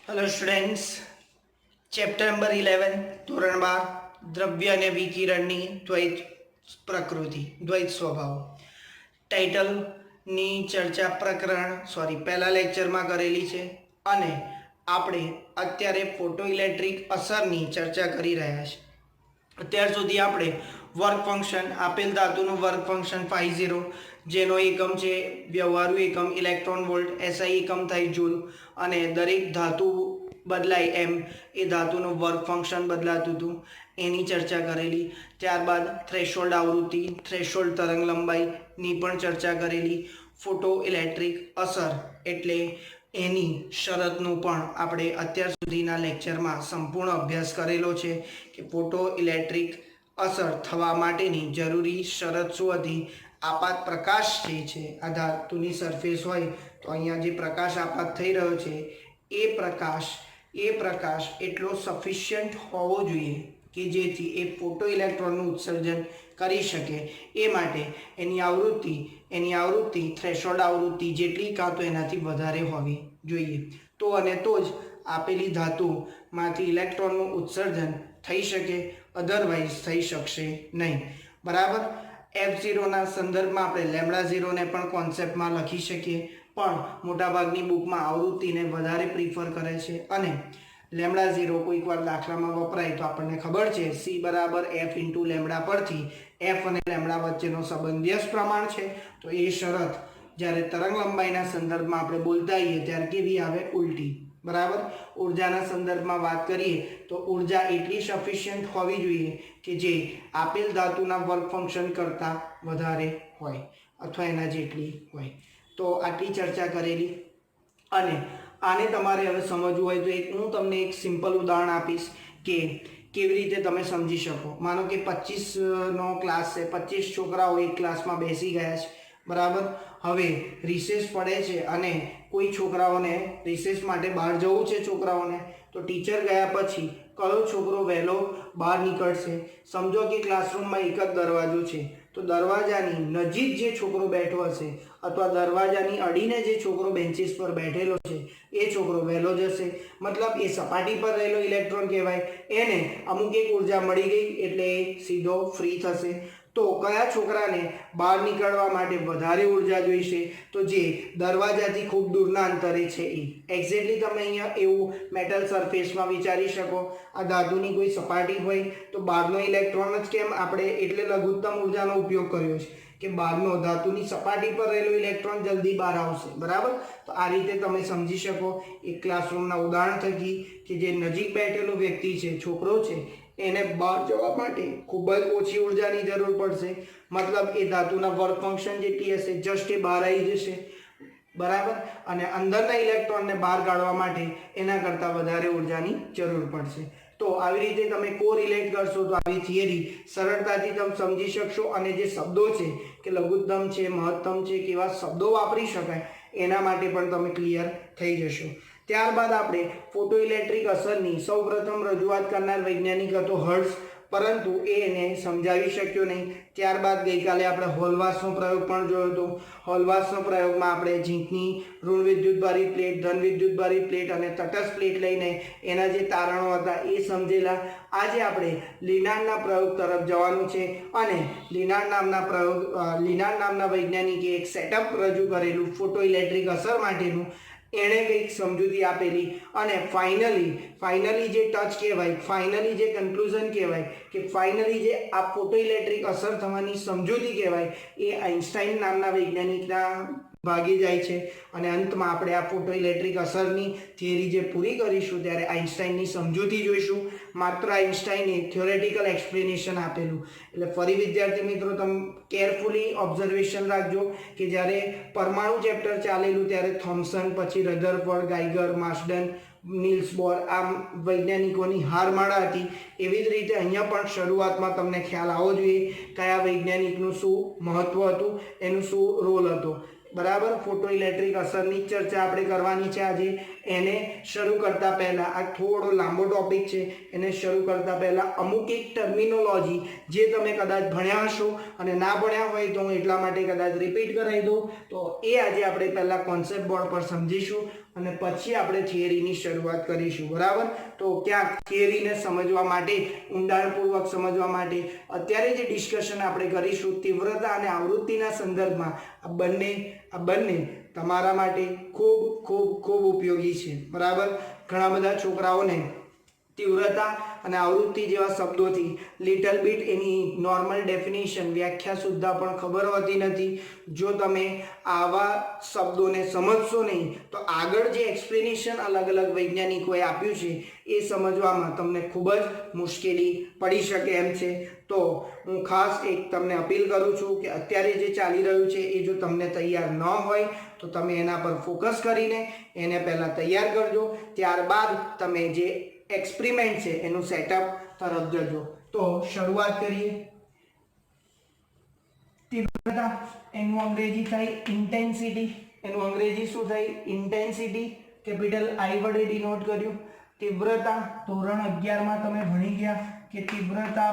Hello students, chapter number 11 ધોરણ 12 દ્રવ્ય અને વિકિરણની દ્વૈત પ્રકૃતિ દ્વૈત સ્વભાવ ટાઇટલની ચર્ચા પહેલા લેક્ચરમાં કરેલી છે અને આપણે અત્યારે ફોટો ઇલેક્ટ્રિક અસરની ચર્ચા કરી રહ્યા છીએ। અત્યાર સુધી આપણે વર્ક ફંક્શન આપેલ ધાતુનું વર્ક ફંક્શન 50 જેનો એકમ છે વ્યવહારુ એકમ ઇલેક્ટ્રોન વોલ્ટ, એસઆઈ એકમ થાય જૂલ અને દરેક ધાતુ બદલાય એમ એ ધાતુનું વર્ક ફંક્શન બદલાતું હતું એની ચર્ચા કરેલી। ત્યારબાદ થ્રેશોલ્ડ આવૃત્તિ, થ્રેશોલ્ડ તરંગ લંબાઈની પણ ચર્ચા કરેલી। ફોટો ઇલેક્ટ્રિક અસર એટલે એની શરતનું પણ આપણે અત્યાર સુધીના લેક્ચરમાં સંપૂર્ણ અભ્યાસ કરેલો છે કે ફોટો ઇલેક્ટ્રિક અસર થવા માટેની જરૂરી શરત શું હતી। આપાત પ્રકાશ જે છે આ ધાતુની સરફેસ હોય તો અહીંયા જે પ્રકાશ આપાત થઈ રહ્યો છે એ પ્રકાશ એટલો સફિશિયન્ટ હોવો જોઈએ કે જેથી એ ફોટો ઇલેક્ટ્રોનનું ઉત્સર્જન કરી શકે। એ માટે એની આવૃત્તિ થ્રેશોલ્ડ આવૃત્તિ જેટલી કાં તો એનાથી વધારે હોવી જોઈએ। તો જ આપેલી ધાતુમાંથી ઇલેક્ટ્રોનનું ઉત્સર્જન થઈ શકે, અધરવાઇઝ થઈ શકશે નહીં। બરાબર। F0ના સંદર્ભમાં આપણે લેમ્ડા 0 ને પણ કોન્સેપ્ટમાં લખી શકીએ, પણ મોટાભાગની બુકમાં આવૃત્તિને વધારે પ્રિફર કરે છે અને લેમ્ડા 0 કોઈક વાર દાખલામાં વપરાય તો આપણને ખબર છે C બરાબર F ઇન્ટુ લેમ્ડા પરથી F અને લેમ્ડા વચ્ચેનો સંબંધ વ્યસ્ત પ્રમાણ છે। તો એ શરત જ્યારે તરંગ લંબાઈના સંદર્ભમાં આપણે બોલતા હોઈએ ત્યારે કેવી આવે? ઉલટી। બરાબર। ઉર્જાના સંદર્ભમાં વાત કરીએ તો ઉર્જા એટલી સફિશિયન્ટ હોવી જોઈએ કે જે આપેલ ધાતુના વર્ક ફંક્શન કરતાં વધારે હોય અથવા એના જેટલી હોય। તો આટલી ચર્ચા કરેલી અને આને તમારે હવે સમજવું હોય તો હું તમને એક સિમ્પલ ઉદાહરણ આપીશ કે કેવી રીતે તમે સમજી શકો। માનો કે 25નો ક્લાસ છે, 25 છોકરાઓ એક ક્લાસમાં બેસી ગયા છે। બરાબર। હવે રિસેસ પડે છે અને કોઈ છોકરાઓને રિસેસ માટે બહાર જવું છે છોકરાઓને, તો ટીચર ગયા પછી કયો છોકરો વહેલો બહાર નીકળશે? સમજો કે ક્લાસરૂમમાં એક જ દરવાજો છે, તો દરવાજાની નજીક જે છોકરો બેઠો હશે અથવા દરવાજાની અડીને જે છોકરો બેન્ચીસ પર બેઠેલો છે એ છોકરો વહેલો જશે। મતલબ એ સપાટી પર રહેલો ઇલેક્ટ્રોન કહેવાય, એને અમુક એક ઉર્જા મળી ગઈ એટલે એ સીધો ફ્રી થશે। તો કયા છોકરાને બહાર નીકળવા માટે વધારે ઉર્જા જોઈશે? તો જે દરવાજાથી ખૂબ દૂરના અંતરે છે એ। એક્ઝેક્ટલી તમે અહીંયા એવું મેટલ સરફેસમાં વિચારી શકો, આ ધાતુની કોઈ સપાટી હોય તો બહારનો ઇલેક્ટ્રોન જ કેમ આપણે એટલે લઘુત્તમ ઉર્જાનો ઉપયોગ કર્યો છે કે બહારનો ધાતુની સપાટી પર રહેલો ઇલેક્ટ્રોન જલ્દી બહાર આવશે। બરાબર। તો આ રીતે તમે સમજી શકો એક ક્લાસરૂમના ઉદાહરણ થકી કે જે નજીક બેઠેલો વ્યક્તિ છે, છોકરો છે, એને બહાર જવા માટે ખૂબ જ ઓછી ઉર્જાની જરૂર પડશે। મતલબ એ ધાતુના વર્ક ફંક્શન જેટલી હશે, જસ્ટ એ બહાર આવી જશે। બરાબર। અને અંદરના ઇલેક્ટ્રોનને બહાર કાઢવા માટે એના કરતાં વધારે ઉર્જાની જરૂર પડશે। તો આવી રીતે તમે કોરિલેટ કરશો તો આવી થિયરી સરળતાથી તમે સમજી શકશો અને જે શબ્દો છે કે લઘુત્તમ છે, મહત્તમ છે, કેવા શબ્દો વાપરી શકાય એના માટે પણ તમે ક્લિયર થઈ જશો। ત્યારબાદ આપણે ફોટો ઇલેક્ટ્રિક અસરની સૌપ્રથમ રજૂઆત કરનાર વૈજ્ઞાનિક હતો હર્ટ્ઝ, પરંતુ એને સમજાવી શક્યો નહીં। ત્યારબાદ ગઈકાલે આપણે હોલવાસનો પ્રયોગ પણ જોયો હતો। હોલવાસનો પ્રયોગમાં આપણે ઝીંકની ઋણ વિદ્યુતભારી પ્લેટ, ધન વિદ્યુતભારી પ્લેટ અને તટસ્થ પ્લેટ લઈને એના જે તારણો હતા એ સમજેલા। આજે આપણે લિનાર્ડના પ્રયોગ તરફ જવાનું છે અને લિનાર્ડ નામના વૈજ્ઞાનિકે એક સેટઅપ રજૂ કરેલું ફોટો ઇલેક્ટ્રિક અસર માટેનું। એણે કંઈક સમજૂતી આપેલી અને ફાઇનલી જે ટચ કહેવાય, ફાઇનલી જે કન્ક્લુઝન કહેવાય કે ફાઇનલી જે આ ફોટો ઇલેક્ટ્રિક અસર થવાની સમજૂતી કહેવાય એ આઇન્સ્ટાઈન નામના વૈજ્ઞાનિકના ભાગે જાય છે અને અંતમાં આપણે આ ફોટો ઇલેક્ટ્રિક અસરની થિયરી જે પૂરી કરીશું ત્યારે આઇન્સ્ટાઈનની સમજૂતી જોઈશું। માત્ર આઇન્સ્ટાઈને થિયોરેટિકલ એક્સપ્લેનેશન આપેલું। એટલે ફરી વિદ્યાર્થી મિત્રો તમે કેરફુલી ઓબ્ઝર્વેશન રાખજો કે જ્યારે પરમાણુ ચેપ્ટર ચાલેલું ત્યારે થોમ્સન, પછી રધરફોર્ડ, ગાઈગર, માર્સડન, નીલ્સ બોર આમ વૈજ્ઞાનિકોની હારમાળા હતી। એવી જ રીતે અહીંયા પણ શરૂઆતમાં તમને ખ્યાલ આવવો જોઈએ કયા વૈજ્ઞાનિકનું શું મહત્વ હતું, એનું શું રોલ હતો। બરાબર। ફોટો ઇલેક્ટ્રિક અસરની ચર્ચા આપણે કરવાની છે આજે। એને શરૂ કરતા પહેલા આ થોડો લાંબો ટોપિક છે, એને શરૂ કરતા પહેલા અમુક એક ટર્મિનોલોજી જે તમે કદાચ ભણ્યા હશો અને ના ભણ્યા હોય તો હું એટલા માટે કદાચ રિપીટ કરાવી દઉં, તો એ આજે આપણે પહેલા કોન્સેપ્ટ બોર્ડ પર સમજીશું અને પછી આપણે થિયરીની શરૂઆત કરીશું, બરાબર? તો ક્યાંક થિયરીને સમજવા માટે, ઊંડાણપૂર્વક સમજવા માટે અત્યારે જે ડિસ્કશન આપણે કરીશું તીવ્રતા અને આવૃત્તિના સંદર્ભમાં, આ બંને તમારા માટે ખૂબ ખૂબ ખૂબ ઉપયોગી છે, બરાબર? ઘણા બધા છોકરાઓને તીવ્રતા અને આવૃત્તિ જેવા શબ્દોથી લિટલ બીટ એની નોર્મલ ડેફિનેશન, વ્યાખ્યા સુદ્ધા પણ ખબર હોતી નથી. જો તમે આવા શબ્દોને સમજશો નહીં તો આગળ જે એક્સપ્લેનેશન અલગ અલગ વૈજ્ઞાનિકોએ આપ્યું છે એ સમજવામાં તમને ખૂબ જ મુશ્કેલી પડી શકે એમ છે. તો હું ખાસ એક તમને અપીલ કરું છું કે અત્યારે જે ચાલી રહ્યું છે એ જો તમને તૈયાર ન હોય તો તમે એના પર ફોકસ કરીને એને પહેલાં તૈયાર કરજો, ત્યારબાદ તમે જે એક્સપેરિમેન્ટ છે એનું સેટઅપ તરફ જજો. તો શરૂઆત કરીએ. તીવ્રતા એનું અંગ્રેજી થાય ઇન્ટેન્સિટી. એનું અંગ્રેજી શું થાય? ઇન્ટેન્સિટી. કેપિટલ I વડે ડિનોટ કર્યું. તીવ્રતા ધોરણ 11 માં તમે ભણી ગયા કે તીવ્રતા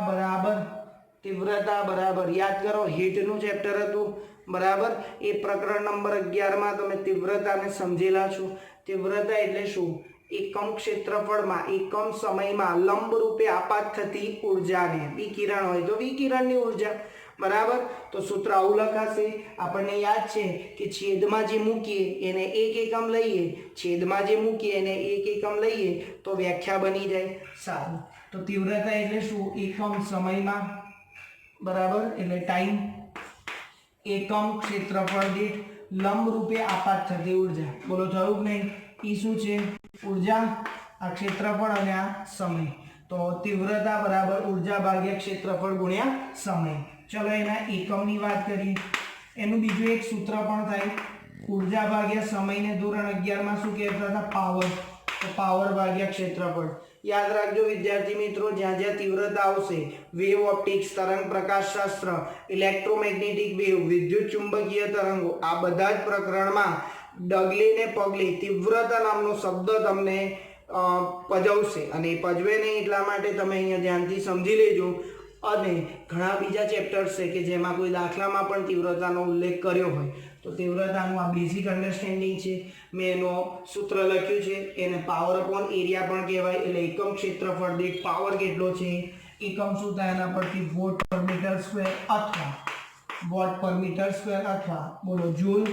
બરાબર યાદ કરો, હીટનું ચેપ્ટર હતું, બરાબર? એ પ્રકરણ નંબર 11 માં તમે તીવ્રતાને સમજેલા છો. તીવ્રતા એટલે શું? એકમ ક્ષેત્રફળમાં એકમ સમયમાં લંબ રૂપે આપાત થતી ઉર્જાને, વિકિરણ હોય તો વિકિરણની ઉર્જા, બરાબર? તો સૂત્ર આવું લખાશે. આપણને યાદ છે કે છેદમાં જે મૂકીએ એને 1 એકમ લઈએ, છેદમાં જે મૂકીએ એને 1 એકમ લઈએ તો વ્યાખ્યા બની જાય. સારું, તો તીવ્રતા એટલે શું? એકમ સમયમાં, બરાબર? એટલે ટાઈમ, એકમ ક્ષેત્રફળ દીઠ લંબ રૂપે આપાત થતી ઉર્જા. બોલો થયું કે નહીં? એ શું છે? ઉર્જા. આ ક્ષેત્રફળ અને આ સમય. તો તીવ્રતા બરાબર ઉર્જા ભાગ્યા ક્ષેત્રફળ ગુણ્યા સમય. ચલો એના એકમની વાત કરીએ. એનું બીજું એક સૂત્ર પણ થાય, ઉર્જા ભાગ્યા સમયને ધોરણ 11 માં શું કહેતા હતા? પાવર. તો પાવર ભાગ્યા ક્ષેત્રફળ. યાદ રાખજો વિદ્યાર્થી મિત્રો, જ્યાં જ્યાં તીવ્રતા આવશે, વેવ ઓપ્ટિક્સ, તરંગ પ્રકાશશાસ્ત્ર, ઇલેક્ટ્રોમેગ્નેટિક વેવ, વિદ્યુત ચુંબકીય તરંગો, આ બધા જ પ્રકરણમાં ડગલે ને પગલે તીવ્રતા નામનો શબ્દ તમને પજવશે. અને એ પજવે નહીં એટલા માટે તમે અહીંયા ધ્યાનથી સમજી લેજો. અને ઘણા બીજા ચેપ્ટર્સ છે કે જેમાં કોઈ દાખલામાં પણ તીવ્રતાનો ઉલ્લેખ કર્યો હોય તો તીવ્રતાનું આ બેઝિક અન્ડરસ્ટેન્ડિંગ છે. મેં એનો સૂત્ર લખ્યું છે, એને પાવર અપોન એરિયા પણ કહેવાય. એટલે એકમ ક્ષેત્રફળ દીઠ પાવર કેટલો છે, એકમ શું થાય એના પરથી વોટ પર મીટર સ્ક્વેર અથવા બોલો જૂલ,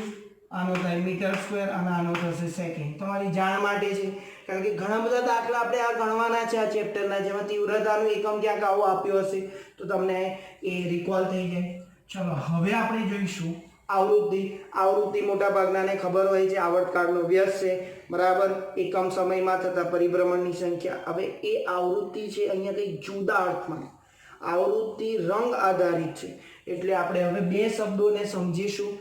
આનો થાય મીટર સ્ક્વેર અને આનો થશે સેકન્ડ. તમારી જાણ માટે છે, કારણ કે ઘણા બધા દાખલા આપણે આ ગણવાના છે આ ચેપ્ટરના, જેમાં તીવ્રતાનું એકમ ક્યાંક આવો આપ્યો હશે તો તમને એ રિકોલ થઈ જાય. ચલો હવે આપણે જોઈશું આવૃત્તિ. આવૃત્તિ મોટા ભાગનાને ખબર હોય છે, આવર્તકાળનો વ્યસ્ત છે, બરાબર? એકમ સમયમાં થતા પરિભ્રમણની સંખ્યા. હવે એ આવૃત્તિ છે અહીંયા કંઈક જુદા અર્થમાં. આવૃત્તિ રંગ આધારિત છે, એટલે આપણે હવે બે શબ્દોને સમજીશું.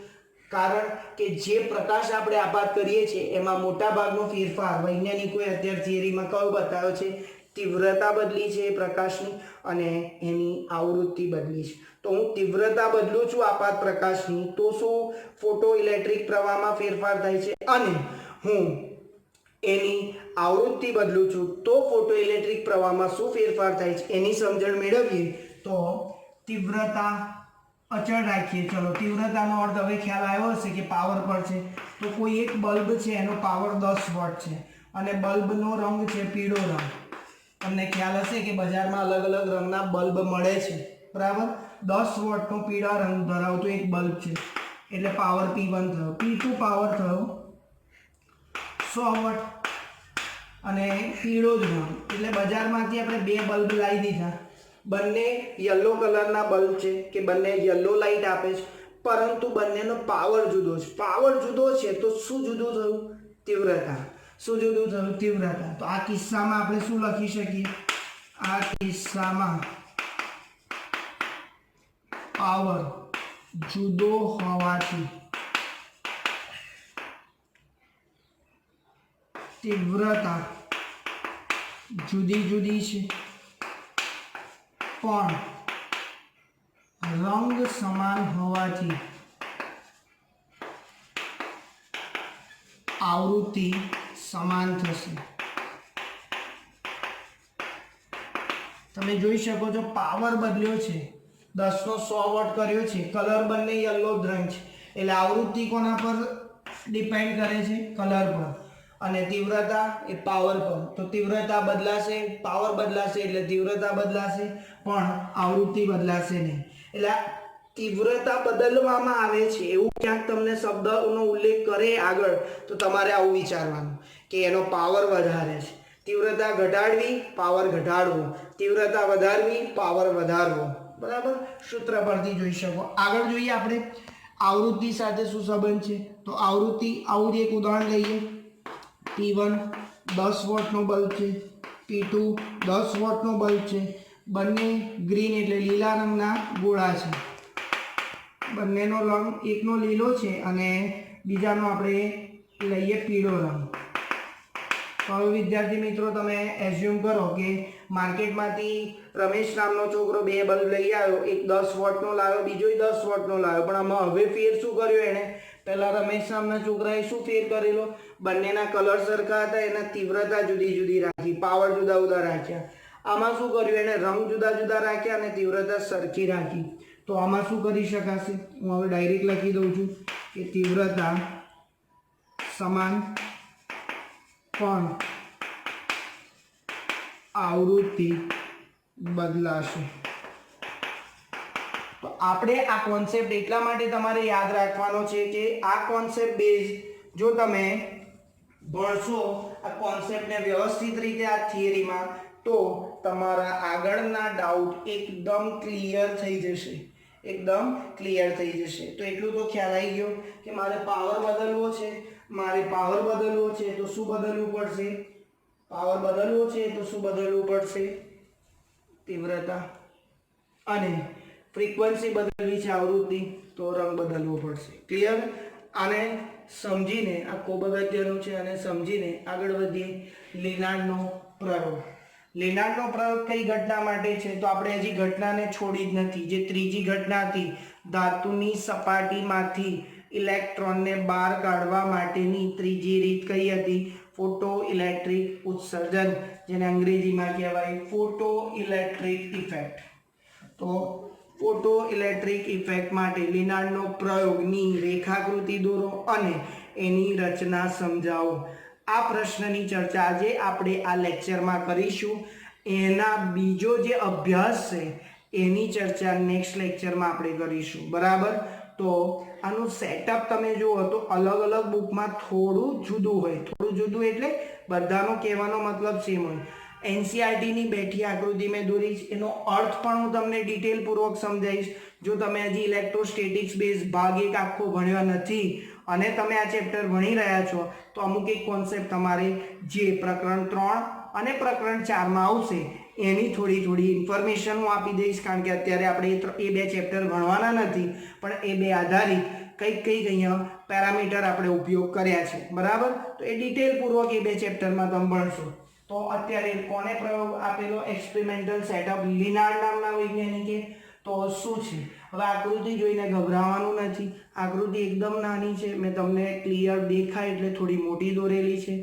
કારણ કે જે પ્રકાશ આપણે આપાત કરીએ છીએ એમાં મોટા ભાગનો ફેરફાર વૈજ્ઞાનિકોએ અત્યારે થિયરીમાં કયો બતાવ્યો છે? તીવ્રતા બદલી છે પ્રકાશની અને એની આવૃત્તિ બદલી છે. તો હું તીવ્રતા બદલું છું આપાત પ્રકાશની તો શું ફોટો ઇલેક્ટ્રિક પ્રવાહમાં ફેરફાર થાય છે, અને હું એની આવૃત્તિ બદલું છું તો ફોટો ઇલેક્ટ્રિક પ્રવાહમાં શું ફેરફાર થાય છે એની સમજણ મેળવીએ. તો તીવ્રતા અચળ રાખીએ. ચલો તીવ્રતાનો અર્થ હવે ખ્યાલ આવ્યો હશે કે પાવર પર છે. તો કોઈ એક બલ્બ છે એનો પાવર 10 વોટ છે અને બલ્બનો રંગ છે પીળો રંગ. તમને ખ્યાલ હશે કે બજારમાં અલગ અલગ રંગના બલ્બ મળે છે, બરાબર? 10 વોટનો પીળા રંગ ધરાવતો એક બલ્બ છે એટલે પાવર P1 થયો. P2 પાવર થયો 100 વોટ અને પીળો જ રંગ એટલે બજારમાંથી આપણે બે બલ્બ લાવી દીધા. બંને યલો કલરના બલ્બ છે કે બંને યલો લાઇટ આપે છે, પરંતુ બંનેનો પાવર જુદો છે. પાવર જુદો છે તો શું જુદું થયું? તીવ્રતા. શું જુદું થયું? તીવ્રતા. તો આ કિસ્સામાં આપણે શું લખી શકીએ? આ કિસ્સામાં પાવર જુદો હોવાથી તીવ્રતા જુદી જુદી છે, પણ રંગ સમાન હોવાથી આવૃત્તિ સમાન થશે. તમે જોઈ શકો છો પાવર બદલ્યો છે, 10 નો 100 વોટ કર્યો છે, કલર બંને યલો જ રંગ છે એટલે આવૃત્તિ કોના પર ડિપેન્ડ કરે છે? કલર પર. અને તીવ્રતા એ પાવર પર, તો તીવ્રતા બદલાશે, પાવર બદલાશે એટલે તીવ્રતા બદલાશે, પણ આવૃત્તિ બદલાશે નહીં. એટલે તીવ્રતા બદલવામાં આવે છે એવું ક્યાંક તમને શબ્દનો ઉલ્લેખ કરે આગળ, તો તમારે આવું વિચારવાનું કે એનો પાવર વધારે છે. તીવ્રતા ઘટાડવી, પાવર ઘટાડવો, તીવ્રતા વધારવી, પાવર વધારવો. બરાબર, સૂત્ર પરથી જોઈ શકો. આગળ જોઈએ આપણે આવૃત્તિ સાથે શું સંબંધ છે. તો આવૃત્તિ, આવું જ એક ઉદાહરણ લઈએ. P1 10 વોટનો બલ્બ છે, P2 10 વોટનો બલ્બ છે. બંને ગ્રીન એટલે લીલા રંગના ગોળા છે. બંનેનો રંગ, એકનો લીલો છે અને બીજાનો આપણે લઈએ પીળો રંગ. તો હવે વિદ્યાર્થી મિત્રો તમે એઝ્યુમ કરો કે માર્કેટમાંથી રમેશ નામનો છોકરો બે બલ્બ લઈ આવ્યો, એક 10 વોટનો લાવ્યો, બીજો 10 વોટનો લાવ્યો. પણ આમાં હવે ફેર શું કર્યો એણે? પહેલા રમેશ નામના છોકરાએ શું ફેર કરેલો? બંનેના કલર સરખા હતા, એના તીવ્રતા જુદી જુદી રાખી, પાવર જુદા જુદા રાખ્યા. આમાં શું કર્યું? એણે રંગ જુદા જુદા રાખ્યા અને તીવ્રતા સરખી રાખી. તો આમાં શું કરી શકાશે? હું હવે ડાયરેક્ટ લખી દઉં છું કે તીવ્રતા સમાન પણ આવૃત્તિ બદલાશે. તો આપણે આ કોન્સેપ્ટ એટલા માટે તમારે યાદ રાખવાનો છે કે આ કોન્સેપ્ટ બેઝ જો તમે ભણશો આ કોન્સેપ્ટને વ્યવસ્થિત રીતે આ થિયરીમાં, તો તમારા આગળના ડાઉટ એકદમ ક્લિયર થઈ જશે, એકદમ ક્લિયર થઈ જશે. તો એટલું તો ખ્યાલ આવી ગયો કે મારે પાવર બદલવો છે, મારે પાવર બદલવો છે તો શું બદલવું પડશે? પાવર બદલવો છે તો શું બદલવું પડશે? તીવ્રતા. અને ફ્રીક્વન્સી બદલવી છે, આવૃત્તિ, તો રંગ બદલવો પડશે. ક્લિયર? આને સમજીને, આ ખૂબ અગત્યનું છે, અને સમજીને આગળ વધીએ. લેનાર્ડનો પ્રયોગ. લેનાર્ડનો પ્રયોગ કઈ ઘટના માટે છે? તો આપણે હજી ઘટનાને છોડી જ નથી. જે ત્રીજી ઘટના હતી, ધાતુની સપાટીમાંથી ઇલેક્ટ્રોનને બહાર કાઢવા માટેની ત્રીજી રીત કઈ હતી? ફોટો ઇલેક્ટ્રિક ઉત્સર્જન, જેને અંગ્રેજીમાં કહેવાય ફોટો ઇલેક્ટ્રિક ઇફેક્ટ. તો ફોટો ઇલેક્ટ્રિક ઇફેક્ટ માટે લેનાર્ડનો પ્રયોગની રેખાકૃતિ દોરો અને એની રચના સમજાવો. આ પ્રશ્નની ચર્ચા આજે આપણે આ લેક્ચરમાં કરીશું. એના બીજો જે અભ્યાસ છે એની ચર્ચા નેક્સ્ટ લેક્ચરમાં આપણે કરીશું. બરાબર? તો આનું સેટઅપ તમે જુઓ તો અલગ અલગ બુકમાં થોડું જુદું હોય. થોડું જુદું એટલે બધાનો કહેવાનો મતલબ સેમ હોય. એનસીઆરટીની બેઠી આકૃતિ મેં દોરીશ, એનો અર્થ પણ હું તમને ડિટેલપૂર્વક સમજાવીશ. જો તમે હજી ઇલેક્ટ્રોસ્ટેટિક્સ બેઝ ભાગ 1 આખો ભણ્યો નથી અને તમે આ ચેપ્ટર ભણી રહ્યા છો, તો અમુક એક કોન્સેપ્ટ તમારે જે પ્રકરણ 3 અને પ્રકરણ 4માં આવશે એની થોડી ઇન્ફોર્મેશન હું આપી દઈશ. કારણ કે અત્યારે આપણે એ બે ચેપ્ટર ભણવાના નથી, પણ એ બે આધારિત કંઈક અહીંયા પેરામીટર આપણે ઉપયોગ કર્યા છે. બરાબર? તો એ ડિટેલપૂર્વક એ બે ચેપ્ટરમાં તમે ભણશો. તો અત્યારે કોને પ્રયોગ આપેલો? એક્સપેરિમેન્ટલ સેટઅપ, લેનાર્ડ નામના વૈજ્ઞાનિકે. તો શું છે? હવે આકૃતિ જોઈને ગભરાવાનું નથી. આકૃતિ એકદમ નાની છે, મેં તમને ક્લિયર દેખાય એટલે થોડી મોટી દોરેલી છે.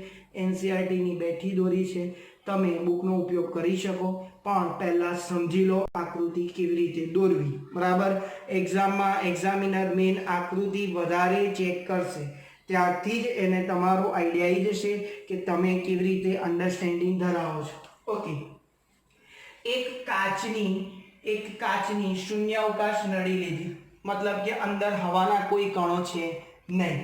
એનસીઆરટીની બેઠી દોરી છે. તમે બુકનો ઉપયોગ કરી શકો, પણ પહેલાં સમજી લો આકૃતિ કેવી રીતે દોરવી. બરાબર? એક્ઝામમાં એક્ઝામિનર મેઇન આકૃતિ વધારે ચેક કરશે, ત્યારથી જ એને તમારો આઈડિયા આવી જશે કે તમે કેવી રીતે અન્ડરસ્ટેન્ડિંગ ધરાવો છો. ઓકે, એક કાચની શૂન્યાવકાશ નળી લીધી, મતલબ કે અંદર હવાના કોઈ કણો છે નહીં.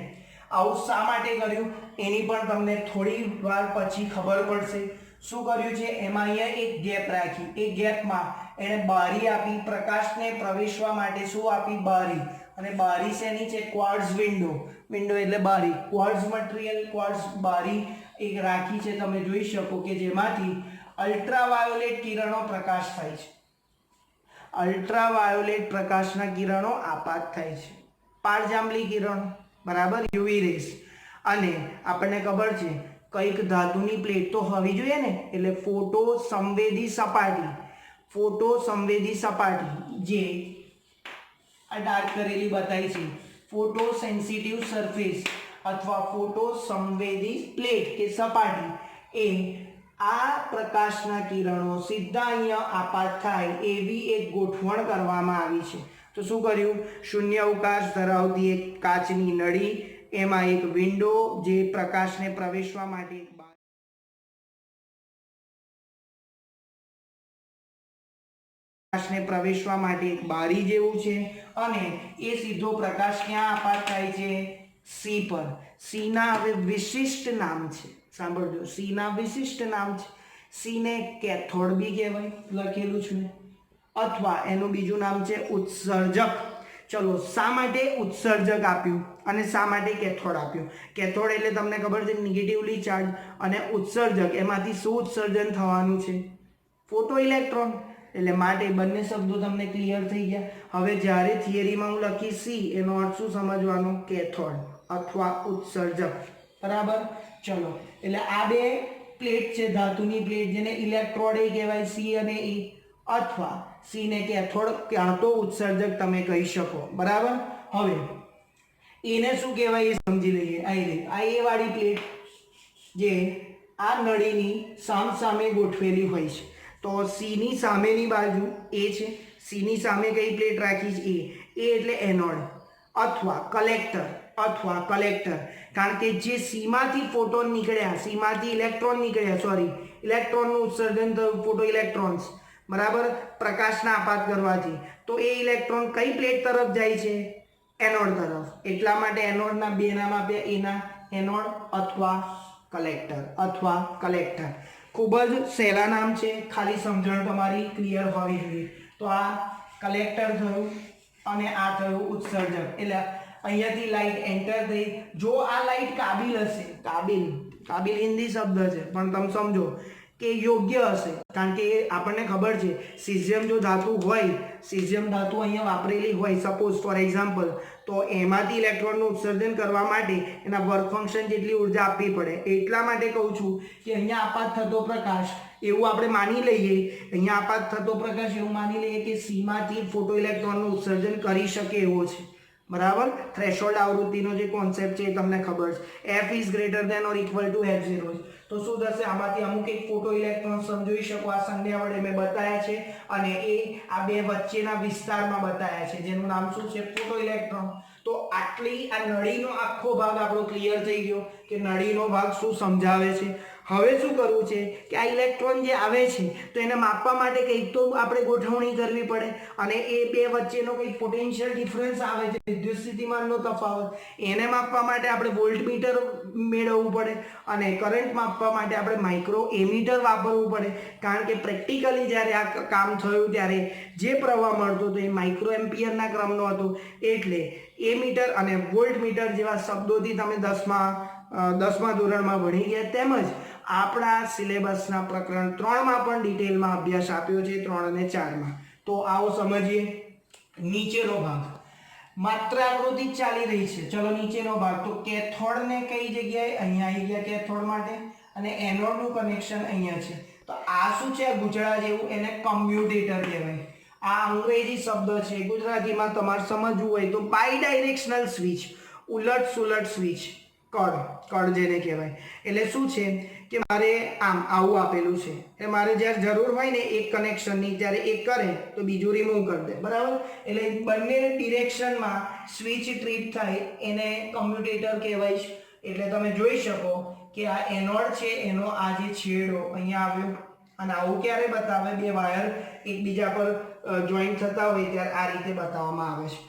આવું શા માટે કર્યું એની પણ તમને થોડી વાર પછી ખબર પડશે. શું કર્યું છે? એમાં અહીંયા એક ગેપ રાખી, એ ગેપમાં એણે બારી આપી, પ્રકાશને પ્રવેશવા માટે શું આપી? બારી. અને બારી શેની છે? Quartz window. વિન્ડો એટલે બારી. ક્વાર્ટઝ મટીરિયલ, ક્વાર્ટઝ બારી એક રાખી છે, તમે જોઈ શકો કે જેમાંથી અલ્ટ્રાવાયોલેટ કિરણો પ્રકાશ થાય છે. અલ્ટ્રાવાયોલેટ પ્રકાશના કિરણો આપાત થાય છે. પારજાંબલી કિરણો. બરાબર? UV rays. અને આપણને ખબર છે કઈક ધાતુની પ્લેટ તો હોવી જોઈએ ને, એટલે ફોટો સંવેદી સપાટી. ફોટો સંવેદી સપાટી જે આ ડાર્ક કરેલી બતાવી છે, ફોટો સેન્સિટિવ સરફેસ અથવા ફોટો સંવેદી પ્લેટ કે સપાટી, એ આ પ્રકાશના કિરણો સીધા અહીંયા આપાત થાય એવી એક ગોઠવણ કરવામાં આવી છે. તો શું કર્યું? શૂન્ય અવકાશ ધરાવતી એક કાચની નળી, એમાં એક વિન્ડો જે પ્રકાશને પ્રવેશવા માટે એક પ્રકાશને પ્રવેશવા માટે એક બારી જેવું છે અને એ સીધો પ્રકાશ ક્યાં આપાત થાય છે સી પર. સી ના હવે વિશિષ્ટ નામ છે, સાંભળજો, સી ના વિશિષ્ટ નામ છે. સી ને કેથોડ બી કહેવાય, લખેલું છે, અથવા એનું બીજું નામ છે ઉત્સર્જક. ચલો, શા માટે ઉત્સર્જક આપ્યું અને શા માટે કેથોડ આપ્યું? કેથોડ એટલે તમને ખબર છે નેગેટિવલી ચાર્જ, અને ઉત્સર્જક એમાંથી શું ઉત્સર્જન થવાનું છે? Photo electron. એટલે માટે બંને શબ્દો તમને ક્લિયર થઈ ગયા. હવે જ્યારે થિયરીમાં હું લખી સી, એનો અર્થ શું સમજવાનો? કેથોડ અથવા ઉત્સર્જક. બરાબર. ચલો, એટલે આ બે પ્લેટ છે, ધાતુની પ્લેટ, જેને ઇલેક્ટ્રોડ એ કહેવાય, સી અને એ, અથવા સી ને કેથોડ ક્યાં તો ઉત્સર્જક તમે કહી શકો. બરાબર. હવે એને શું કહેવાય એ સમજી લઈએ. આ એ વાળી પ્લેટ જે આ નળીની સામે ગોઠવેલી હોય છે. તો સી ની સામેની બાજુ એ છે, સી ની સામે કઈ પ્લેટ રાખી છે? એ એટલે એનોડ અથવા કલેક્ટર, કારણ કે જે સીમાંથી ફોટોન નીકળ્યા, સીમાંથી ઇલેક્ટ્રોન નીકળ્યા, સોરી, ઇલેક્ટ્રોનનું ઉત્સર્જન થયું, ફોટો ઇલેક્ટ્રોન્સ, બરાબર, પ્રકાશના આપાત કરવાથી. તો એ ઇલેક્ટ્રોન કઈ પ્લેટ તરફ જાય છે? એનોડ તરફ. એટલા માટે એનોડના બે નામ આપ્યા, એના એનોડ અથવા કલેક્ટર. ખૂબ જ સહેલા નામ છે, ખાલી સમજણ તમારી ક્લિયર હોવી જોઈએ. તો આ કલેક્ટર થયું અને આ થયું ઉત્સર્જક. એટલે અહીંયાથી લાઇટ એન્ટર થઈ. જો આ લાઇટ કાબિલ હશે, કાબિલ હિન્દી શબ્દ છે પણ તમે સમજો કે યોગ્ય હશે, કારણ કે આપણને ખબર છે સીઝિયમ જો ધાતુ હોય, સીઝિયમ ધાતુ અહીંયા વાપરેલી હોય સપોઝ ફોર એક્ઝામ્પલ, તો એમાંથી ઇલેક્ટ્રોનનું ઉત્સર્જન કરવા માટે એના વર્ક ફંક્શન જેટલી ઉર્જા આપવી પડે. એટલા માટે કહું છું કે અહીંયા આપાત થતો પ્રકાશ એવું આપણે માની લઈએ, અહીંયા આપાત થતો પ્રકાશ એવું માની લઈએ કે સીમાંથી ફોટો ઇલેક્ટ્રોનનું ઉત્સર્જન કરી શકે એવો છે. બરાબર. થ્રેશોલ્ડ આવૃત્તિનો જે કોન્સેપ્ટ છે એ તમને ખબર છે, F is greater than or equal to F0. તો શું થશે? આમાંથી અમુક એક ફોટો ઇલેક્ટ્રોન સમજી શકો, આ સંજ્ઞા વડે મેં બતાવ્યા છે, અને એ આ બે વચ્ચેના વિસ્તારમાં બતાવ્યા છે, જેનું નામ શું છે? Photo electron. તો આટલી આ નળીનો આખો ભાગ આપણો ક્લિયર થઈ ગયો કે નળીનો ભાગ શું સમજાવે છે. હવે શું કરવું છે કે આ ઇલેક્ટ્રોન જે આવે છે તો એને માપવા માટે કંઈક તો આપણે ગોઠવણી કરવી પડે, અને એ બે વચ્ચેનો કંઈક પોટેન્શિયલ ડિફરન્સ આવે છે, વિદ્યુત સ્થિતિમાનનો તફાવત, એને માપવા માટે આપણે વોલ્ટમીટર મેળવવું પડે, અને કરંટ માપવા માટે આપણે માઇક્રો એમીટર વાપરવું પડે. કારણ કે પ્રેક્ટિકલી જ્યારે આ કામ થયું ત્યારે જે પ્રવાહ મળતો હતો એ માઇક્રો એમ્પિયરના ક્રમનો હતો. એટલે એમીટર અને વોલ્ટમીટર જેવા શબ્દોથી તમે 10મા ધોરણમાં ભણી ગયા, તેમજ આપણા સિલેબસના પ્રકરણ 3માં પણ ડિટેલમાં અભ્યાસ આપ્યો છે, 3 અને 4માં. તો આવો સમજીએ નીચેનો ભાગ. માત્ર આકૃતિ જ ચાલી રહી છે. ચલો, નીચેનો ભાગ. તો કેથોડને કઈ જગ્યાએ? અહીંયા આવી ગયા કેથોડ માટે, અને એનોડનું કનેક્શન અહીંયા છે. તો આ શું છે? ગુચડા જેવું, એને કમ્યુટેટર કહેવાય. આ અંગ્રેજી શબ્દ છે, ગુજરાતીમાં તમારે સમજવું હોય તો બાય ડાયરેક્શનલ સ્વિચ, ઉલટ સુલટ સ્વિચ, કડ જેને કહેવાય. એટલે શું છે કે મારે આવું આપેલું છે, એ મારે જ્યારે જરૂર હોય ને એક કનેક્શનની, ત્યારે એક કરે તો બીજું રિમૂવ કરી દે. બરાબર. એટલે બંને ડિરેક્શનમાં સ્વિચ ટ્રીપ થાય, એને કમ્યુટેટર કહેવાય છે. એટલે તમે જોઈ શકો કે આ એનોડ છે, એનો આ જે છેડો અહીંયા આવ્યો, અને આવું ક્યારે બતાવે? બે વાયર એકબીજા પર જોઈન્ટ થતા હોય ત્યારે આ રીતે બતાવવામાં આવે છે.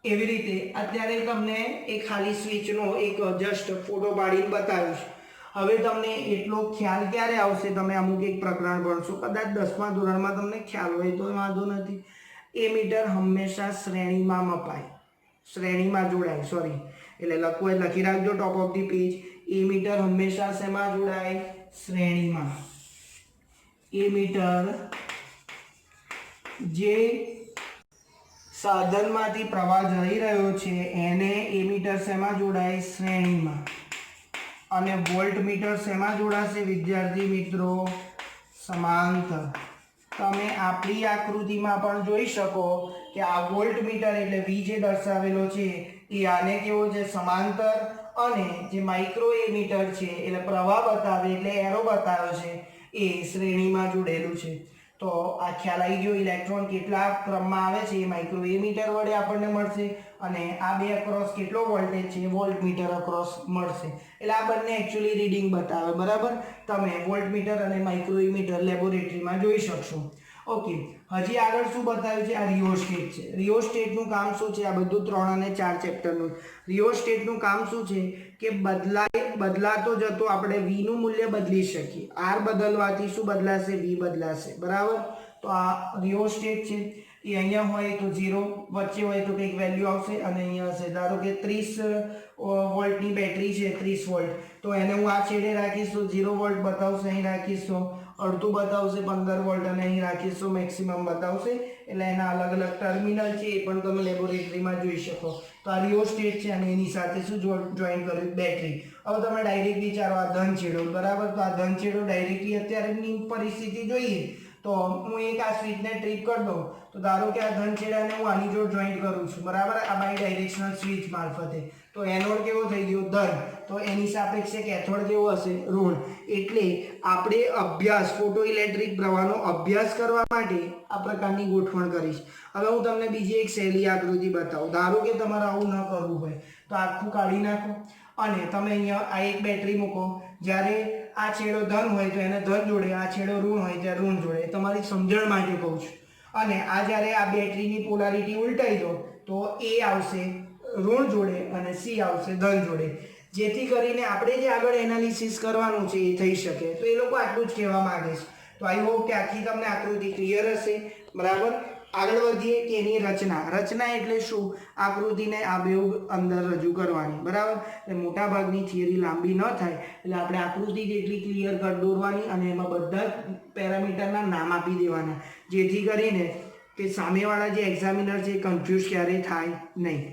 એવી રીતે અત્યારે તમને એક ખાલી સ્વિચનો એક જસ્ટ ફોટો પાડીને બતાવ્યું છે. હવે તમને એટલો ખ્યાલ ક્યારે આવશે? તમે અમુક એક પ્રકરણ ભણશો, કદાચ 10મા ધોરણમાં તમને ખ્યાલ હોય તો વાંધો નથી. એમીટર હંમેશા શ્રેણીમાં મપાય, શ્રેણીમાં જોડાય, સોરી, એટલે લખવું એ લખી રાખજો top of the page. Ammeter હંમેશા શેમાં જોડાય? શ્રેણીમાં. એમીટર જે સાધનમાંથી પ્રવાહ જઈ રહ્યો છે એને એમીટર શેમાં જોડાય? શ્રેણીમાં. અને વોલ્ટમીટર શેમાં જોડાશે વિદ્યાર્થી મિત્રો? સમાંતર. તમે આપણી આકૃતિમાં પણ જોઈ શકો કે આ વોલ્ટમીટર એટલે V જે દર્શાવેલો છે એ આને કેવો છે? સમાંતર. અને જે માઇક્રો એમીટર છે એટલે પ્રવાહ બતાવે એટલે એરો બતાવ્યો છે એ શ્રેણીમાં જોડેલું છે. તો આ ખ્યાલ આવી ગયો. ઇલેક્ટ્રોન કેટલા ક્રમમાં આવે છે એ માઇક્રો એમીટર વડે આપણને મળશે અને આ બે અક્રોસ કેટલો વોલ્ટેજ છે વોલ્ટમીટર અક્રોસ મળશે. એટલે આ બંને એકચ્યુઅલી રીડિંગ બતાવે. બરાબર, તમે વોલ્ટમીટર અને માઇક્રો એમીટર લેબોરેટરીમાં જોઈ શકશો. ઓકે, હજી આગળ શું બતાવ્યું છે? આ રિયોસ્ટેટ છે. રિયોસ્ટેટનું કામ શું છે? આ બધું 3 અને 4 ચેપ્ટરનું. રિયોસ્ટેટનું કામ શું છે કે બદલાતો જતો આપણે v નું મૂલ્ય બદલી શકીએ. r બદલવાથી શું બદલાશે? v બદલાશે. બરાબર, તો આ રિયોસ્ટેટ છે. એ અહીંયા હોય તો 0, વચ્ચે હોય તો કંઈક વેલ્યુ આવશે અને અહીંયા હશે. ધારો કે 30 વોલ્ટની બેટરી છે, 30 વોલ્ટ, તો એને હું આ છેડે રાખીશ તો 0 વોલ્ટ બતાવશે, અહીં રાખીશ તો અડધું બતાવશે 15 વોલ્ટ અને અહીં રાખીશ તો મેક્સિમમ બતાવશે. એટલે એના અલગ અલગ ટર્મિનલ છે એ પણ તમે લેબોરેટરીમાં જોઈ શકો. તો આ રિયોસ્ટેટ છે અને એની સાથે શું જોઈન કર્યું? બેટરી. હવે તમે ડાયરેક્ટ વિચારો આ ધન છેડો. બરાબર, તો આ ધન છેડો ડાયરેક્ટલી અત્યારેની પરિસ્થિતિ જોઈએ તો હું એક આ સ્વિચને ટ્રીપ કરી દઉં તો ધારો કે આ ધન છેડાને હું આની જોડે જોઈન્ટ કરું છું. બરાબર, આ બાય ડાયરેક્શનલ સ્વિચ મારફતે. તો એનોડ કેવો થઈ ગયો? ધન. તો એની સાપેક્ષે કેથોડ કેવો હશે? ઋણ. એટલે આપણે અભ્યાસ ફોટો ઇલેક્ટ્રિક પ્રવાહનો અભ્યાસ કરવા માટે આ પ્રકારની ગોઠવણ કરીશ. હવે હું તમને બીજી એક સહેલી આકૃતિ બતાવું. ધારો કે તમારે આવું ન કરવું હોય તો આખું કાઢી નાખો અને તમે અહીંયા આ એક બેટરી મૂકો. જ્યારે આ છેડો ધન હોય તો એને ધન જોડે, આ છેડો ઋણ હોય ત્યારે ઋણ જોડે. તમારી સમજણ માટે કહું છું. અને આ જ્યારે આ બેટરીની પોલારિટી ઉલટાઈ દો તો A આવશે ઋણ જોડે અને C આવશે ધન જોડે. જેથી કરીને આપણે જે આગળ એનાલિસિસ કરવાનું છે એ થઈ શકે. તો એ લોકો આટલું જ કહેવા માંગે છે. તો આઈ હોપ કે આખી તમને આકૃતિ ક્લિયર હશે. બરાબર, આગળ વધીએ કે એની રચના એટલે શું? આકૃતિને આબેહૂબ અંદર રજૂ કરવાની. બરાબર, એટલે મોટા ભાગની થિયરી લાંબી ન થાય એટલે આપણે આકૃતિ જેટલી ક્લિયર કટ દોરવાની અને એમાં બધા પેરામીટરના નામ આપી દેવાના, જેથી કરીને કે સામેવાળા જે એક્ઝામિનર છે એ કન્ફ્યુઝ ક્યારેય થાય નહીં.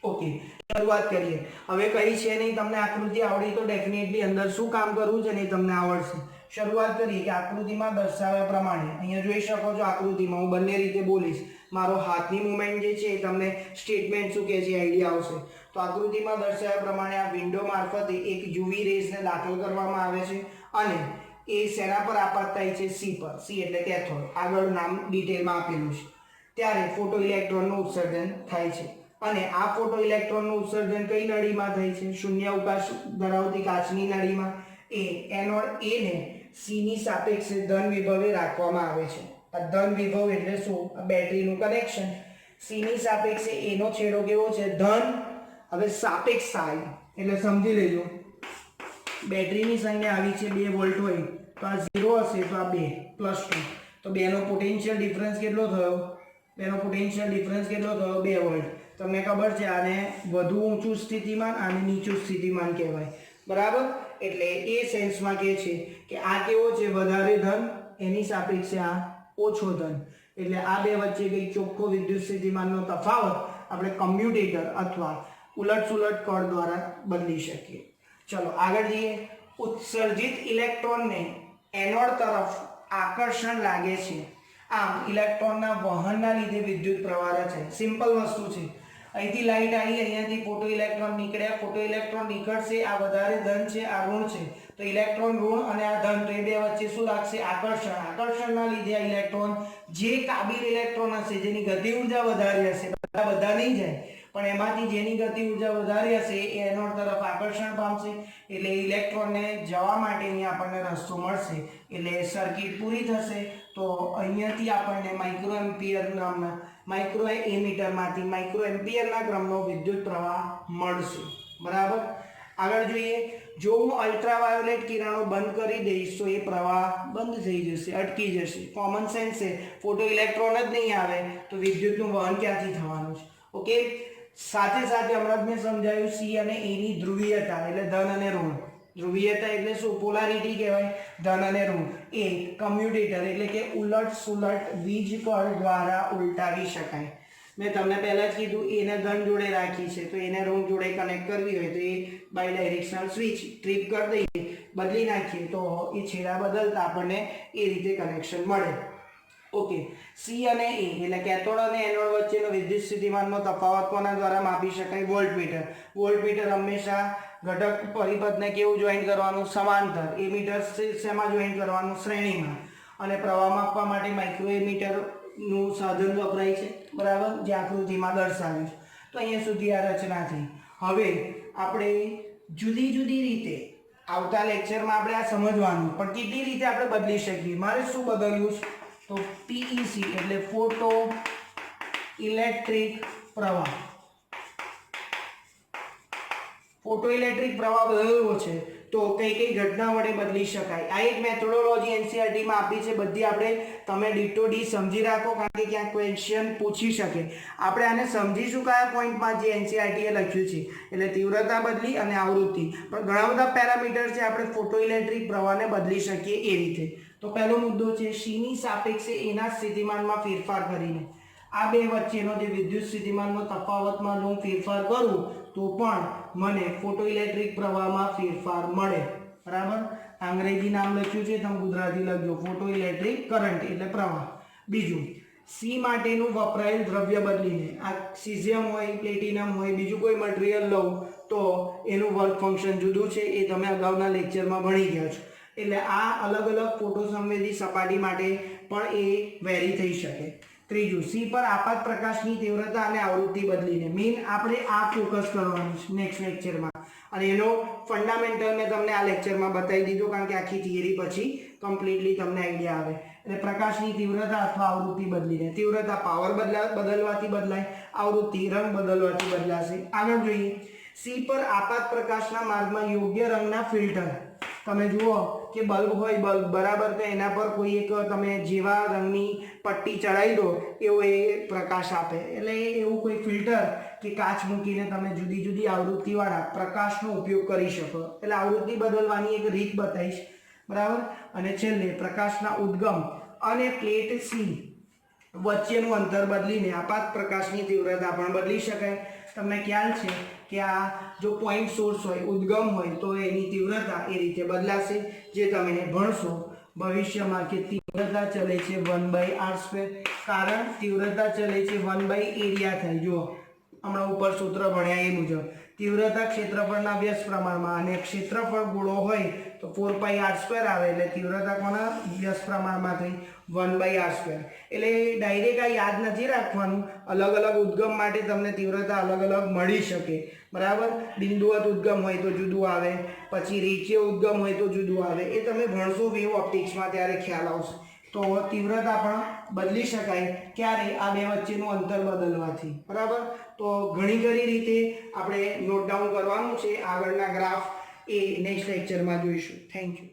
ઓકે, શરૂઆત કરીએ. હવે કઈ છે નહીં, તમને આકૃતિ આવડી તો ડેફિનેટલી અંદર શું કામ કરવું છે ને એ તમને આવડશે. શરૂઆત કરીએ કે આકૃતિમાં દર્શાવ્યા પ્રમાણે અહીંયા જોઈ શકો છો. આકૃતિમાં હું બંને રીતે બોલીશ. મારો હાથની મૂવમેન્ટ જે છે એ તમને સ્ટેટમેન્ટ શું કહે છે આઈડિયા આવશે. તો આકૃતિમાં દર્શાવ્યા પ્રમાણે આ વિન્ડો મારફતે એક યુવી રેઝને દાખલ કરવામાં આવે છે અને એ શેના પર આપાત થાય છે? C પર. C એટલે કેથોડ. આગળ નામ ડિટેલમાં આપેલું છે. ત્યારે ફોટો ઇલેક્ટ્રોનનું ઉત્સર્જન થાય છે અને આ ફોટો ઇલેક્ટ્રોનનું ઉત્સર્જન કઈ નળીમાં થાય છે? શૂન્ય અવકાશ ધરાવતી કાચની નળીમાં. એનોડ A ને C ની સાપેક્ષે ધન વિભવે રાખવામાં આવે છે. આ ધન વિભવ એટલે શું? બેટરીનું કનેક્શન. C ની સાપેક્ષે A નો છેડો કેવો છે? ધન. હવે સાપેક્ષ આવી એટલે સમજી લેજો. બેટરીની સંખ્યા આવી છે 2 વોલ્ટ હોય તો આ 0 હશે તો આ 2 +2. તો બેનો પોટેન્શિયલ ડિફરન્સ કેટલો થયો? બેનો પોટેન્શિયલ ડિફરન્સ કેટલો થયો? 2 વોલ્ટ. તમને ખબર છે આને વધુ ઊંચું સ્થિતિમાન અને નીચું સ્થિતિમાન કહેવાય. બરાબર, એટલે એ સેન્સમાં કહે છે કે આ કેવો છે? વધારે ધન, એની સાપેક્ષે આ ઓછો ધન. એટલે આ બે વચ્ચે કંઈક ચોખ્ખો વિદ્યુત સ્થિતિમાનનો તફાવત આપણે કમ્યુટેટર અથવા ઉલટ-સુલટ કળ દ્વારા બદલી શકીએ. ચલો આગળ જઈએ. ઉત્સર્જિત ઇલેક્ટ્રોનને એનોડ તરફ આકર્ષણ લાગે છે. આમ ઇલેક્ટ્રોનના વહનના લીધે વિદ્યુત પ્રવાહ રચાય. સિમ્પલ વસ્તુ છે. અહીંથી લાઈટ આવી, અહીંયાથી ફોટો ઇલેક્ટ્રોન નીકળ્યા. ફોટો ઇલેક્ટ્રોન નીકળશે, આ વધારે ધન છે, આ ઋણ છે. તો ઇલેક્ટ્રોન ઋણ અને આ ધન, તો એ બે વચ્ચે શું લાગશે? આકર્ષણ. આકર્ષણના લીધે આ ઇલેક્ટ્રોન, જે કાબિલ ઇલેક્ટ્રોન હશે, જેની ગતિ ઉર્જા વધારે હશે, બધા નહીં જાય પણ એમાંથી જેની ગતિ ઉર્જા વધારે હશે એ એનોડ તરફ આકર્ષણ પામશે. એટલે ઇલેક્ટ્રોનને જવા માટેની આપણને રસ્તો મળશે. એટલે સર્કિટ પૂરી થશે. તો અહીંયાથી આપણને માઇક્રો એમ્પિયર નામના માઇક્રો એમીટરમાંથી માઇક્રો એમ્પિયરના ક્રમનો વિદ્યુત પ્રવાહ મળશે. બરાબર, આગળ જોઈએ. જો હું અલ્ટ્રાવાયોલેટ કિરણો બંધ કરી દઈશ તો એ પ્રવાહ બંધ થઈ જશે, અટકી જશે. કોમન સેન્સ છે, ફોટો ઇલેક્ટ્રોન જ નહીં આવે તો વિદ્યુતનું વહન ક્યાંથી થવાનું છે? ઓકે, સાથે સાથે હમણાં જ મેં સમજાવ્યું C અને A ની ધ્રુવીયતા એટલે ધન અને ઋણ. ધ્રુવીયતા એટલે શું? પોલારિટી કહેવાય. ધન અને ઋણ. એ કમ્યુટેટર એટલે કે ઉલટ સુલટ વીજ કળ દ્વારા ઉલટાવી શકાય. મેં તમને પહેલા જ કીધું એને ધન જોડે રાખી છે તો એને ઋણ જોડે કનેક્ટ કરવી હોય તો એ બાય ડાયરેક્શનલ સ્વિચ ટ્રીપ કરી દઈએ, બદલી નાખીએ તો એ છેડા બદલતા આપણને એ રીતે કનેક્શન મળે. ઓકે, C અને A એટલે કેથોડ અને એનોડ વચ્ચેનો વિદ્યુત સ્થિતિમાનનો તફાવત કોના દ્વારા માપી શકાય? વોલ્ટમીટર. વોલ્ટમીટર હંમેશા ઘટક પરિપથને કેવું જોઈન્ટ કરવાનું? સમાંતર. એમીટર શેમાં જોઈન્ટ કરવાનું? શ્રેણીમાં. અને પ્રવાહ માપવા માટે માઇક્રોમીટરનું સાધન વપરાય છે, બરાબર, જે આકૃતિમાં દર્શાવ્યું છે. તો અહીંયા સુધી આ રચના થઈ. હવે આપણે જુદી જુદી રીતે આવતા લેક્ચરમાં આપણે આ સમજવાનું, પણ કેટલી રીતે આપણે બદલી શકીએ. મારે શું બદલવું છે? તો PEC એટલે ફોટો ઇલેક્ટ્રિક પ્રવાહ. ફોટો ઇલેક્ટ્રિક પ્રવાહ બદલવો છે તો કઈ કઈ ઘટના વડે બદલી શકાય. આ એક મેથોડોલોજી NCERT માં આપી છે, બધી આપણે તમે ડીટો ડી સમજી રાખો, કારણ કે ક્યાંક ક્વેશ્ચન પૂછી શકે. આપણે આને સમજીશું કયા પોઈન્ટમાં જે NCERT એ લખ્યું છે, એટલે તીવ્રતા બદલી અને આવૃત્તિ. પણ ઘણા બધા પેરામીટર છે, આપણે ફોટો ઇલેક્ટ્રિક પ્રવાહને બદલી શકીએ એ રીતે. તો પહેલો મુદ્દો છે C ની સાપેક્ષે એના સ્થિતિમાનમાં ફેરફાર કરીને. આ બે વચ્ચેનો જે વિદ્યુત સ્થિતિમાનનો તફાવતમાં હું ફેરફાર કરું તો પણ મને ફોટો ઇલેક્ટ્રિક પ્રવાહમાં ફેરફાર મળે, બરાબર. અંગ્રેજી નામ લખ્યું છે, તમે ગુજરાતી લખજો, ફોટો ઇલેક્ટ્રિક કરંટ એટલે પ્રવાહ. બીજું, C માટેનું વપરાયેલ દ્રવ્ય બદલીને, આ સીઝિયમ હોય, પ્લેટિનમ હોય, બીજું કોઈ મટીરિયલ લઉં તો એનું વર્ક ફંક્શન જુદું છે, એ તમે અગાઉના લેક્ચરમાં ભણી ગયા છો. એટલે આ અલગ અલગ ફોટો સંવેદી સપાટી માટે પણ એ વેરી થઈ શકે. ત્રીજું, C પર આપાત પ્રકાશની તીવ્રતા અને આવૃત્તિ બદલીને. મેઇન આપણે આ ફોકસ કરવાનું છે નેક્સ્ટ લેક્ચરમાં, અને એનો ફંડામેન્ટલ મેં તમને આ લેક્ચરમાં બતાવી દીધું, કારણ કે આખી થિયરી પછી કમ્પ્લીટલી તમને આઈડિયા આવે. એટલે પ્રકાશની તીવ્રતા અથવા આવૃત્તિ બદલીને. તીવ્રતા પાવર બદલવાથી બદલાય, આવૃત્તિ રંગ બદલવાથી બદલાશે. આગળ જોઈએ, C પર આપાત પ્રકાશના માર્ગમાં યોગ્ય રંગના ફિલ્ટર. તમે જુઓ કે બલ્બ હોય, બલ્બ બરાબર, તો એના પર કોઈ એક તમે જેવા રંગની પટ્ટી ચડાવી દો એવો એ પ્રકાશ આપે. એટલે એવું કોઈ ફિલ્ટર કે કાચ મૂકીને તમે જુદી જુદી આવૃત્તિવાળા પ્રકાશનો ઉપયોગ કરી શકો. એટલે આવૃત્તિ બદલવાની એક રીત બતાવીશ, બરાબર. અને છેલ્લે, પ્રકાશના ઉદ્ગમ અને પ્લેટ C વચ્ચેનું અંતર બદલીને આપાત પ્રકાશની તીવ્રતા પણ બદલી શકાય. તમને ખ્યાલ છે કે આ જો પોઈન્ટ સોર્સ હોય, ઉદ્ગમ હોય, તો એની તીવ્રતા એ રીતે બદલાશે, જે તમે ભણશો ભવિષ્યમાં કે તીવ્રતા ચલે છે 1/r². કારણ તીવ્રતા ચલે છે 1 એરિયા થાય. જુઓ, હમણાં ઉપર સૂત્ર ભણ્યા એ મુજબ તીવ્રતા ક્ષેત્રફળના વ્યસ્ત પ્રમાણમાં, અને ક્ષેત્રફળ ગોળો હોય તો 4πr² આવે, એટલે તીવ્રતા કોના વ્યસ્ત પ્રમાણમાં થઈ 1/r². એટલે ડાયરેક્ટ આ યાદ નથી રાખવાનું, અલગ અલગ ઉદ્ગમ માટે તમને તીવ્રતા અલગ અલગ મળી શકે, બરાબર. બિંદુવત ઉદ્ગમ હોય તો જુદું આવે, પછી રેખીય ઉદ્ગમ હોય તો જુદું આવે. એ તમે ભણશો વેવ ઓપ્ટિક્સમાં ત્યારે ખ્યાલ આવશે. તો તીવ્રતા પણ બદલી શકાય, ક્યારે? આ બે વચ્ચેનું અંતર બદલવાથી, બરાબર. તો ઘણી ખરી રીતે આપણે નોટ ડાઉન કરવાનું છે. આગળના ગ્રાફ એ નેક્સ્ટ લેક્ચરમાં જોઈશું. Thank you.